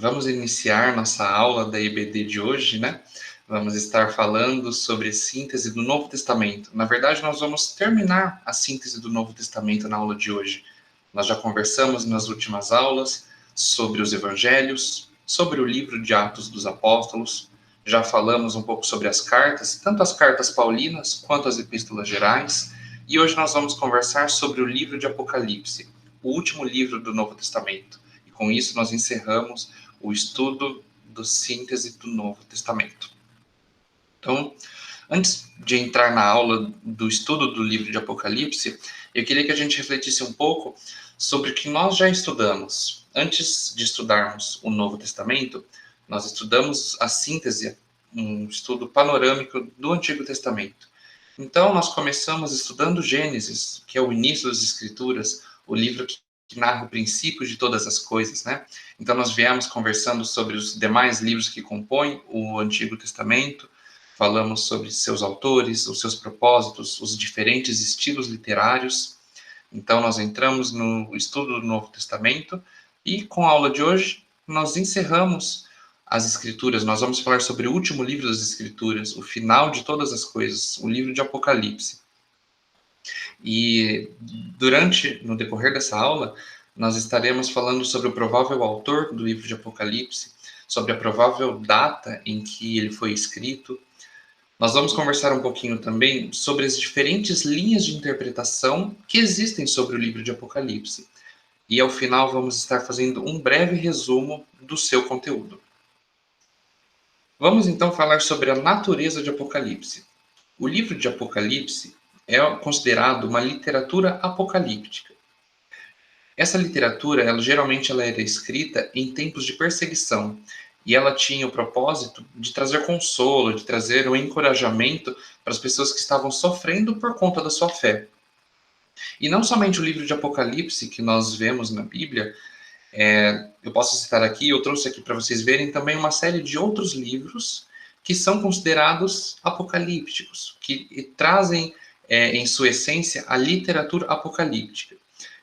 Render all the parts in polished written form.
Vamos iniciar nossa aula da EBD de hoje, né? Vamos estar falando sobre síntese do Novo Testamento. Na verdade, nós vamos terminar a síntese do Novo Testamento na aula de hoje. Nós já conversamos nas últimas aulas sobre os evangelhos, sobre o livro de Atos dos Apóstolos, já falamos um pouco sobre as cartas, tanto as cartas paulinas quanto as epístolas gerais, e hoje nós vamos conversar sobre o livro de Apocalipse, o último livro do Novo Testamento. E com isso nós encerramos o estudo da síntese do Novo Testamento. Então, antes de entrar na aula do estudo do livro de Apocalipse, eu queria que a gente refletisse um pouco sobre o que nós já estudamos. Antes de estudarmos o Novo Testamento, nós estudamos a síntese, um estudo panorâmico do Antigo Testamento. Então, nós começamos estudando Gênesis, que é o início das Escrituras, o livro que narra o princípio de todas as coisas, né? Então, nós viemos conversando sobre os demais livros que compõem o Antigo Testamento, falamos sobre seus autores, os seus propósitos, os diferentes estilos literários. Então, nós entramos no estudo do Novo Testamento e, com a aula de hoje, nós encerramos as Escrituras. Nós vamos falar sobre o último livro das Escrituras, o final de todas as coisas, o livro de Apocalipse. E no decorrer dessa aula, nós estaremos falando sobre o provável autor do livro de Apocalipse, sobre a provável data em que ele foi escrito. Nós vamos conversar um pouquinho também sobre as diferentes linhas de interpretação que existem sobre o livro de Apocalipse. E ao final vamos estar fazendo um breve resumo do seu conteúdo. Vamos então falar sobre a natureza de Apocalipse. O livro de Apocalipse é considerado uma literatura apocalíptica. Essa literatura, geralmente era escrita em tempos de perseguição, e ela tinha o propósito de trazer consolo, de trazer o encorajamento para as pessoas que estavam sofrendo por conta da sua fé. E não somente o livro de Apocalipse que nós vemos na Bíblia, eu posso citar aqui, eu trouxe aqui para vocês verem também uma série de outros livros que são considerados apocalípticos, que trazem em sua essência a literatura apocalíptica.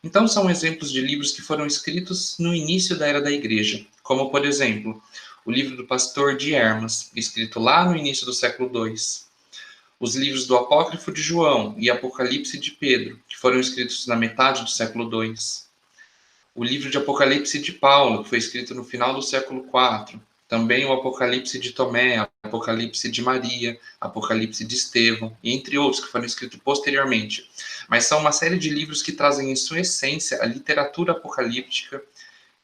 Então, são exemplos de livros que foram escritos no início da Era da Igreja, como, por exemplo, o livro do pastor de Hermas, escrito lá no início do século II. Os livros do Apócrifo de João e Apocalipse de Pedro, que foram escritos na metade do século II. O livro de Apocalipse de Paulo, que foi escrito no final do século IV. Também o Apocalipse de Tomé, Apocalipse de Maria, Apocalipse de Estevão, e entre outros que foram escritos posteriormente. Mas são uma série de livros que trazem em sua essência a literatura apocalíptica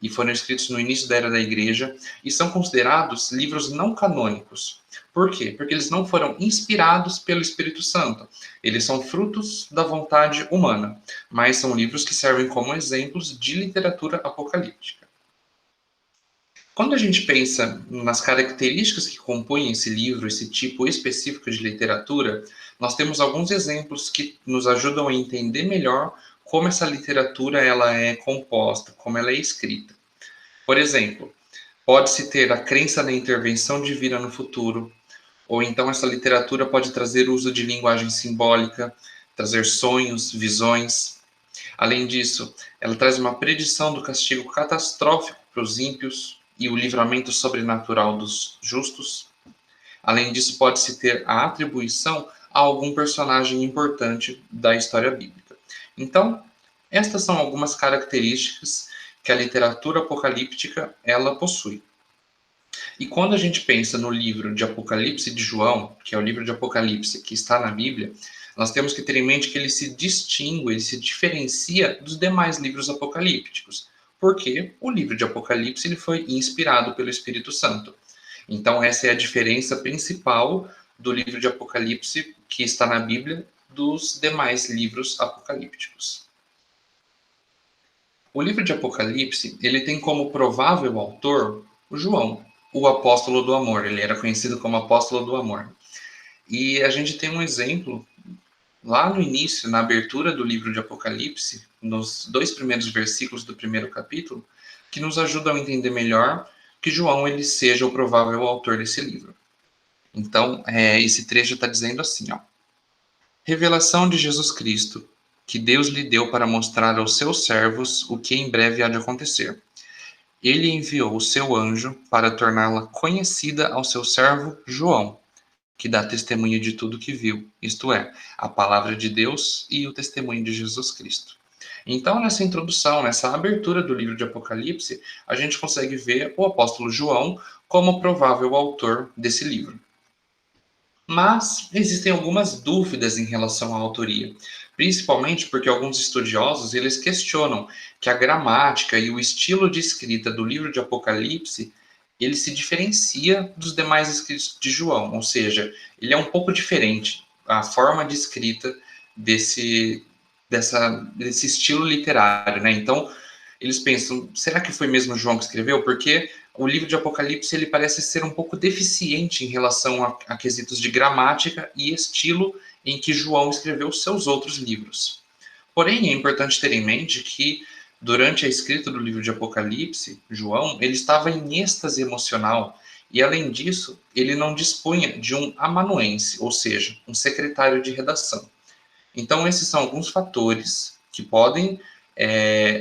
e foram escritos no início da Era da Igreja e são considerados livros não canônicos. Por quê? Porque eles não foram inspirados pelo Espírito Santo. Eles são frutos da vontade humana, mas são livros que servem como exemplos de literatura apocalíptica. Quando a gente pensa nas características que compõem esse livro, esse tipo específico de literatura, nós temos alguns exemplos que nos ajudam a entender melhor como essa literatura ela é composta, como ela é escrita. Por exemplo, pode-se ter a crença na intervenção divina no futuro, ou então essa literatura pode trazer uso de linguagem simbólica, trazer sonhos, visões. Além disso, ela traz uma predição do castigo catastrófico para os ímpios e o livramento sobrenatural dos justos. Além disso, pode-se ter a atribuição a algum personagem importante da história bíblica. Então, estas são algumas características que a literatura apocalíptica ela possui. E quando a gente pensa no livro de Apocalipse de João, que é o livro de Apocalipse que está na Bíblia, nós temos que ter em mente que ele se distingue, ele se diferencia dos demais livros apocalípticos, porque o livro de Apocalipse ele foi inspirado pelo Espírito Santo. Então essa é a diferença principal do livro de Apocalipse que está na Bíblia dos demais livros apocalípticos. O livro de Apocalipse, ele tem como provável autor o João, o apóstolo do amor. Ele era conhecido como apóstolo do amor. E a gente tem um exemplo lá no início, na abertura do livro de Apocalipse, nos 2 primeiros versículos do primeiro capítulo, que nos ajudam a entender melhor que João ele seja o provável autor desse livro. Então, esse trecho está dizendo assim, ó. Revelação de Jesus Cristo, que Deus lhe deu para mostrar aos seus servos o que em breve há de acontecer. ele enviou o seu anjo para torná-la conhecida ao seu servo João, que dá testemunho de tudo que viu, isto é, a palavra de Deus e o testemunho de Jesus Cristo. Então, nessa introdução, nessa abertura do livro de Apocalipse, a gente consegue ver o apóstolo João como provável autor desse livro. Mas existem algumas dúvidas em relação à autoria, principalmente porque alguns estudiosos eles questionam que a gramática e o estilo de escrita do livro de Apocalipse ele se diferencia dos demais escritos de João, ou seja, ele é um pouco diferente a forma de escrita desse estilo literário, né? Então eles pensam, será que foi mesmo João que escreveu? Porque o livro de Apocalipse ele parece ser um pouco deficiente em relação a quesitos de gramática e estilo em que João escreveu seus outros livros. Porém, é importante ter em mente que durante a escrita do livro de Apocalipse, João ele estava em êxtase emocional e, além disso, ele não dispunha de um amanuense, ou seja, um secretário de redação. Então, esses são alguns fatores que podem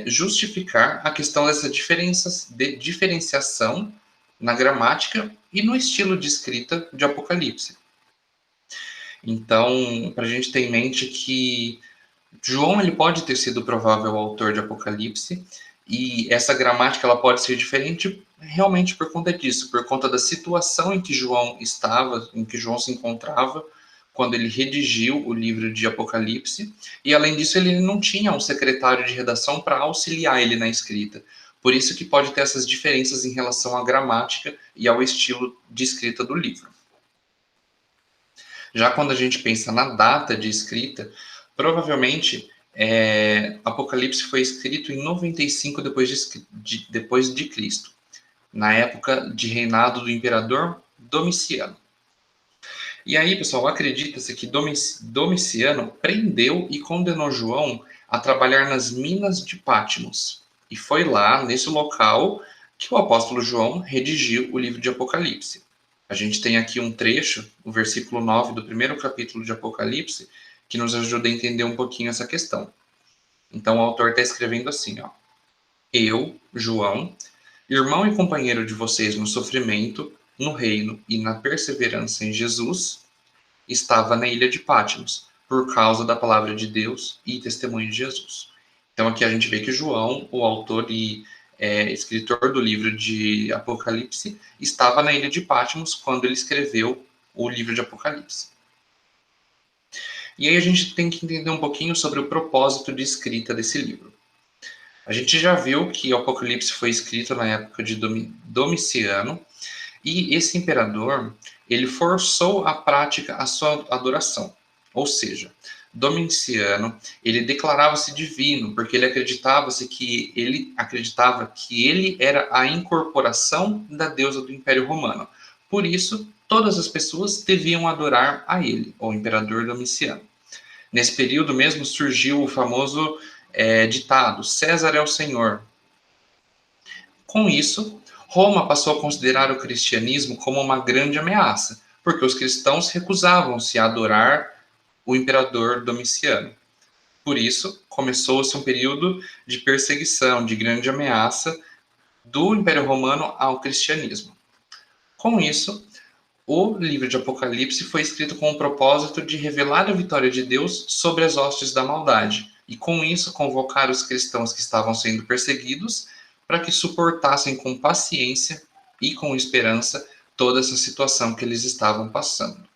justificar a questão dessa diferenciação na gramática e no estilo de escrita de Apocalipse. Então, para a gente ter em mente que João ele pode ter sido o provável autor de Apocalipse e essa gramática ela pode ser diferente realmente por conta disso, por conta da situação em que João estava, em que João se encontrava quando ele redigiu o livro de Apocalipse, e além disso ele não tinha um secretário de redação para auxiliar ele na escrita. Por isso que pode ter essas diferenças em relação à gramática e ao estilo de escrita do livro. Já quando a gente pensa na data de escrita, provavelmente Apocalipse foi escrito em 95 depois de Cristo, na época de reinado do imperador Domiciano. E aí, pessoal, acredita-se que Domiciano prendeu e condenou João a trabalhar nas minas de Patmos. E foi lá, nesse local, que o apóstolo João redigiu o livro de Apocalipse. A gente tem aqui um trecho, o versículo 9 do primeiro capítulo de Apocalipse, que nos ajuda a entender um pouquinho essa questão. Então, o autor está escrevendo assim, ó. Eu, João, irmão e companheiro de vocês no sofrimento, no reino e na perseverança em Jesus, estava na ilha de Patmos, por causa da palavra de Deus e testemunho de Jesus. Então aqui a gente vê que João, o autor e escritor do livro de Apocalipse, estava na ilha de Patmos quando ele escreveu o livro de Apocalipse. E aí a gente tem que entender um pouquinho sobre o propósito de escrita desse livro. A gente já viu que o Apocalipse foi escrito na época de Domiciano, e esse imperador, ele forçou a prática a sua adoração. Ou seja, Domiciano, ele declarava-se divino, porque ele acreditava que ele era a incorporação da deusa do Império Romano. Por isso, todas as pessoas deviam adorar a ele, o imperador Domiciano. Nesse período mesmo surgiu o famoso ditado: César é o Senhor. Com isso, Roma passou a considerar o cristianismo como uma grande ameaça, porque os cristãos recusavam-se a adorar o imperador Domiciano. Por isso, começou-se um período de perseguição, de grande ameaça do Império Romano ao cristianismo. Com isso, o livro de Apocalipse foi escrito com o propósito de revelar a vitória de Deus sobre as hostes da maldade, e com isso convocar os cristãos que estavam sendo perseguidos para que suportassem com paciência e com esperança toda essa situação que eles estavam passando.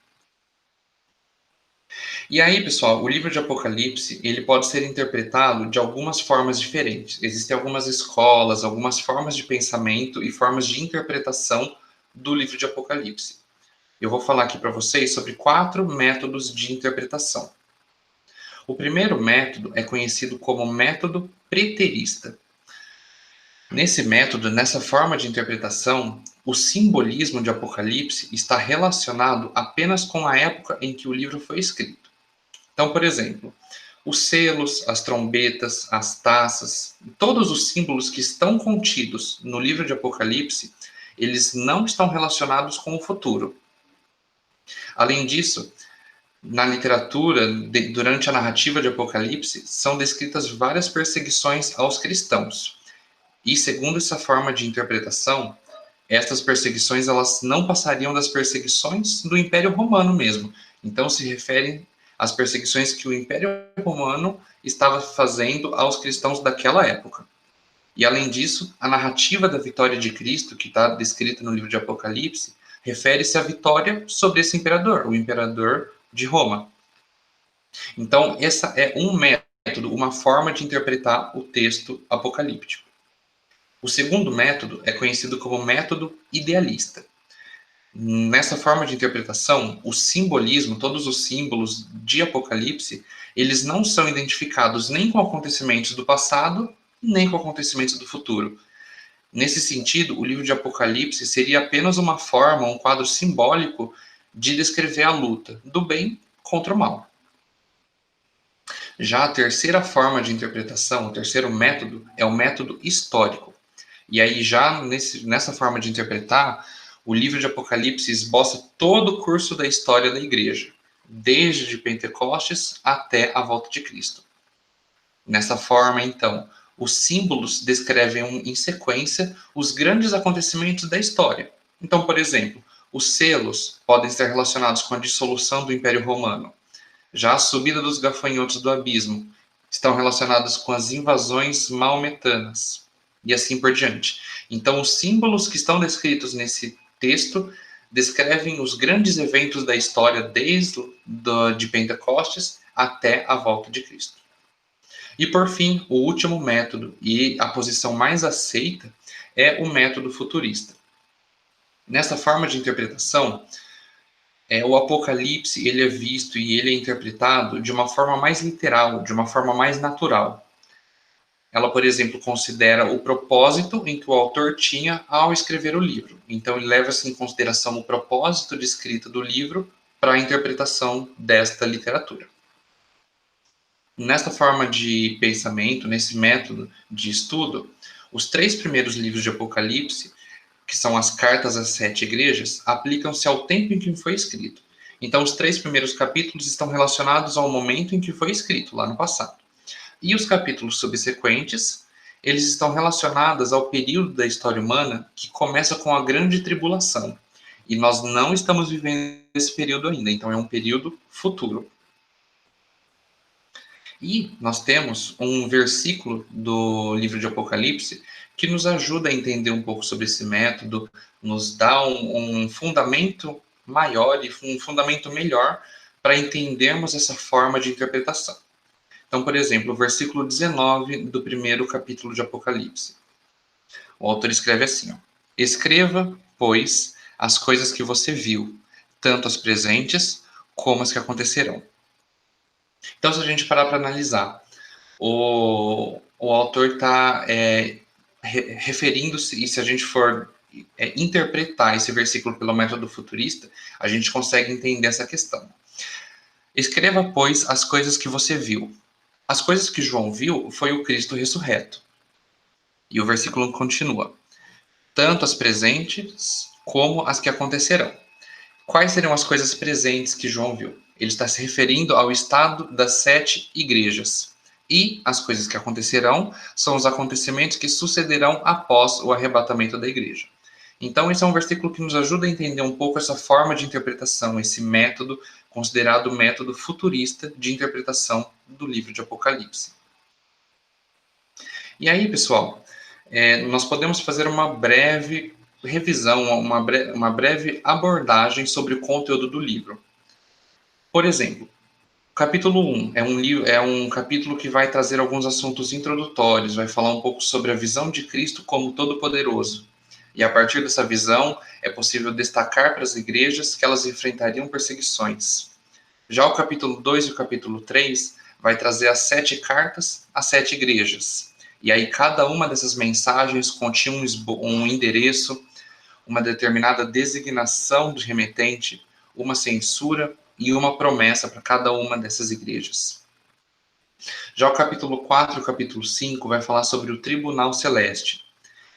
E aí, pessoal, o livro de Apocalipse, ele pode ser interpretado de algumas formas diferentes. Existem algumas escolas, algumas formas de pensamento e formas de interpretação do livro de Apocalipse. Eu vou falar aqui para vocês sobre 4 métodos de interpretação. O primeiro método é conhecido como método preterista. Nesse método, nessa forma de interpretação, o simbolismo de Apocalipse está relacionado apenas com a época em que o livro foi escrito. Então, por exemplo, os selos, as trombetas, as taças, todos os símbolos que estão contidos no livro de Apocalipse, eles não estão relacionados com o futuro. Além disso, na literatura, durante a narrativa de Apocalipse, são descritas várias perseguições aos cristãos. E segundo essa forma de interpretação, estas perseguições elas não passariam das perseguições do Império Romano mesmo. Então se referem às perseguições que o Império Romano estava fazendo aos cristãos daquela época. E além disso, a narrativa da vitória de Cristo, que está descrita no livro de Apocalipse, refere-se à vitória sobre esse imperador, o imperador de Roma. Então, essa é um método, uma forma de interpretar o texto apocalíptico. O segundo método é conhecido como método idealista. Nessa forma de interpretação, o simbolismo, todos os símbolos de Apocalipse, eles não são identificados nem com acontecimentos do passado, nem com acontecimentos do futuro. Nesse sentido, o livro de Apocalipse seria apenas uma forma, um quadro simbólico de descrever a luta do bem contra o mal. Já a terceira forma de interpretação, o terceiro método, é o método histórico. E aí, já nessa forma de interpretar, o livro de Apocalipse esboça todo o curso da história da igreja, desde Pentecostes até a volta de Cristo. Nessa forma, então, os símbolos descrevem em sequência os grandes acontecimentos da história. Então, por exemplo, os selos podem estar relacionados com a dissolução do Império Romano. Já a subida dos gafanhotos do abismo estão relacionados com as invasões maometanas e assim por diante. Então, os símbolos que estão descritos nesse texto descrevem os grandes eventos da história desde de Pentecostes até a volta de Cristo. E por fim, o último método e a posição mais aceita é o método futurista. Nessa forma de interpretação, o Apocalipse ele é visto e ele é interpretado de uma forma mais literal, de uma forma mais natural. Ela, por exemplo, considera o propósito em que o autor tinha ao escrever o livro. Então, ele leva-se em consideração o propósito de escrita do livro para a interpretação desta literatura. Nesta forma de pensamento, nesse método de estudo, os 3 primeiros livros de Apocalipse, que são as cartas às 7 igrejas, aplicam-se ao tempo em que foi escrito. Então, os 3 primeiros capítulos estão relacionados ao momento em que foi escrito, lá no passado. E os capítulos subsequentes, eles estão relacionados ao período da história humana que começa com a grande tribulação. E nós não estamos vivendo esse período ainda, então é um período futuro. E nós temos um versículo do livro de Apocalipse que nos ajuda a entender um pouco sobre esse método, nos dá um fundamento maior e um fundamento melhor para entendermos essa forma de interpretação. Então, por exemplo, o versículo 19 do primeiro capítulo de Apocalipse. O autor escreve assim, ó, escreva, pois, as coisas que você viu, tanto as presentes como as que acontecerão. Então, se a gente parar para analisar, o autor está referindo-se, e se a gente for interpretar esse versículo pelo método futurista, a gente consegue entender essa questão. Escreva, pois, as coisas que você viu. As coisas que João viu foi o Cristo ressurreto. E o versículo continua. Tanto as presentes como as que acontecerão. Quais serão as coisas presentes que João viu? Ele está se referindo ao estado das 7 igrejas. E as coisas que acontecerão são os acontecimentos que sucederão após o arrebatamento da igreja. Então, esse é um versículo que nos ajuda a entender um pouco essa forma de interpretação, esse método considerado o método futurista de interpretação do livro de Apocalipse. E aí, pessoal, nós podemos fazer uma breve revisão, uma breve abordagem sobre o conteúdo do livro. Por exemplo, o capítulo 1 é um capítulo que vai trazer alguns assuntos introdutórios, vai falar um pouco sobre a visão de Cristo como Todo-Poderoso. E a partir dessa visão, é possível destacar para as igrejas que elas enfrentariam perseguições. Já o capítulo 2 e o capítulo 3 vai trazer as 7 cartas às 7 igrejas. E aí cada uma dessas mensagens continha um endereço, uma determinada designação do remetente, uma censura e uma promessa para cada uma dessas igrejas. Já o capítulo 4 e o capítulo 5 vai falar sobre o tribunal celeste.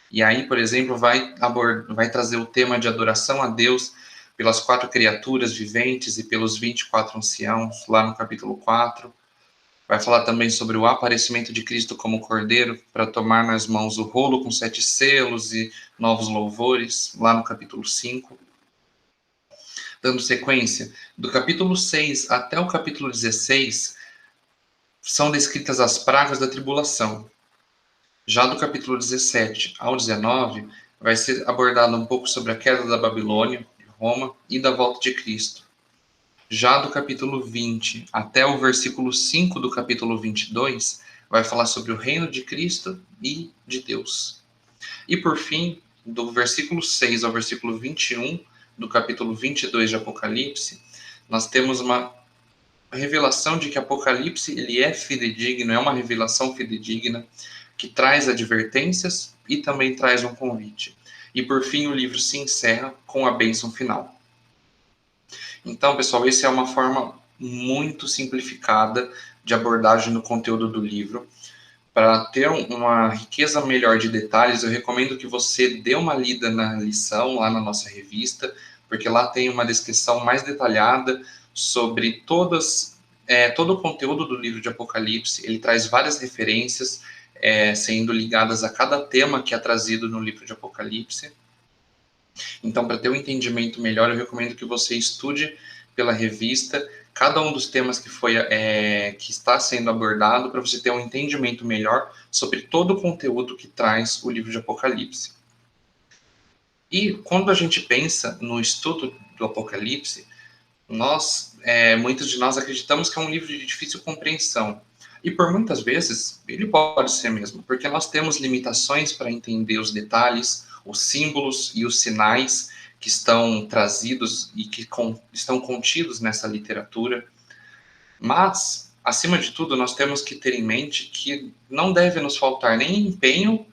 E aí, por exemplo, vai trazer o tema de adoração a Deus pelas 4 criaturas viventes e pelos 24 anciãos, lá no capítulo 4. Vai falar também sobre o aparecimento de Cristo como Cordeiro para tomar nas mãos o rolo com 7 selos e novos louvores, lá no capítulo 5. Dando sequência, do capítulo 6 até o capítulo 16, são descritas as pragas da tribulação. Já do capítulo 17 ao 19, vai ser abordado um pouco sobre a queda da Babilônia, de Roma, e da volta de Cristo. Já do capítulo 20 até o versículo 5 do capítulo 22, vai falar sobre o reino de Cristo e de Deus. E por fim, do versículo 6 ao versículo 21 do capítulo 22 de Apocalipse, nós temos uma revelação de que Apocalipse ele é fidedigno, é uma revelação fidedigna, que traz advertências e também traz um convite. E por fim, o livro se encerra com a bênção final. Então, pessoal, essa é uma forma muito simplificada de abordagem no conteúdo do livro. Para ter uma riqueza melhor de detalhes, eu recomendo que você dê uma lida na lição, lá na nossa revista, porque lá tem uma descrição mais detalhada sobre todo o conteúdo do livro de Apocalipse. Ele traz várias referências, sendo ligadas a cada tema que é trazido no livro de Apocalipse. Então, para ter um entendimento melhor, eu recomendo que você estude pela revista cada um dos temas que está sendo abordado, para você ter um entendimento melhor sobre todo o conteúdo que traz o livro de Apocalipse. E quando a gente pensa no estudo do Apocalipse, muitos de nós acreditamos que é um livro de difícil compreensão. E por muitas vezes, ele pode ser mesmo, porque nós temos limitações para entender os detalhes, os símbolos e os sinais que estão trazidos e que estão contidos nessa literatura. Mas, acima de tudo, nós temos que ter em mente que não deve nos faltar nem empenho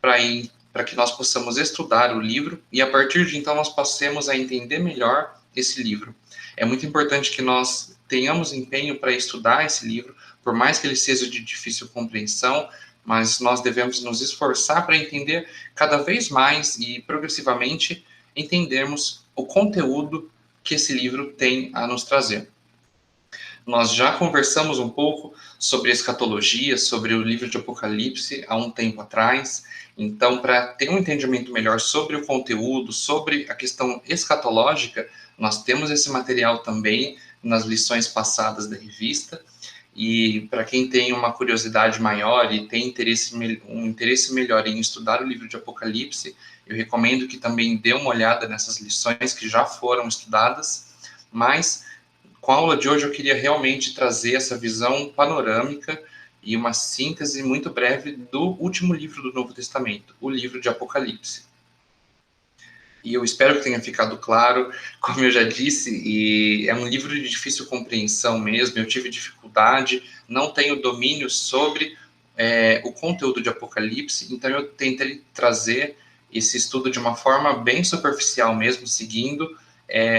para que nós possamos estudar o livro e, a partir de então, nós passemos a entender melhor esse livro. É muito importante que nós tenhamos empenho para estudar esse livro, por mais que ele seja de difícil compreensão, mas nós devemos nos esforçar para entender cada vez mais e progressivamente entendermos o conteúdo que esse livro tem a nos trazer. Nós já conversamos um pouco sobre escatologia, sobre o livro de Apocalipse há um tempo atrás. Então, para ter um entendimento melhor sobre o conteúdo, sobre a questão escatológica, nós temos esse material também nas lições passadas da revista. E para quem tem uma curiosidade maior e tem um interesse melhor em estudar o livro de Apocalipse, eu recomendo que também dê uma olhada nessas lições que já foram estudadas, mas com a aula de hoje eu queria realmente trazer essa visão panorâmica e uma síntese muito breve do último livro do Novo Testamento, o livro de Apocalipse. E eu espero que tenha ficado claro, como eu já disse, e é um livro de difícil compreensão mesmo, eu tive dificuldade, não tenho domínio sobre o conteúdo de Apocalipse, então eu tentei trazer esse estudo de uma forma bem superficial mesmo, seguindo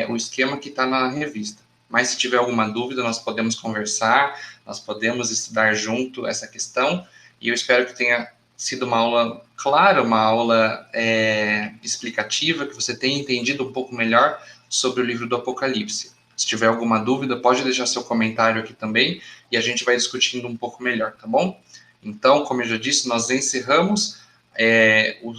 o esquema que está na revista. Mas se tiver alguma dúvida, nós podemos conversar, nós podemos estudar junto essa questão, e eu espero que tenha sido uma aula clara, uma aula explicativa, que você tenha entendido um pouco melhor sobre o livro do Apocalipse. Se tiver alguma dúvida, pode deixar seu comentário aqui também, e a gente vai discutindo um pouco melhor, tá bom? Então, como eu já disse, nós encerramos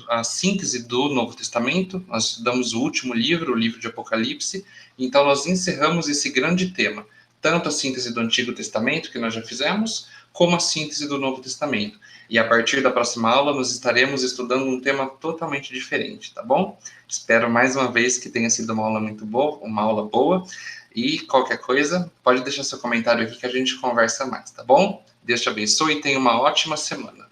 a síntese do Novo Testamento, nós estudamos o último livro, o livro de Apocalipse, então nós encerramos esse grande tema, tanto a síntese do Antigo Testamento, que nós já fizemos, como a síntese do Novo Testamento. E a partir da próxima aula, nós estaremos estudando um tema totalmente diferente, tá bom? Espero mais uma vez que tenha sido uma aula muito boa, uma aula boa, e qualquer coisa, pode deixar seu comentário aqui que a gente conversa mais, tá bom? Deus te abençoe e tenha uma ótima semana.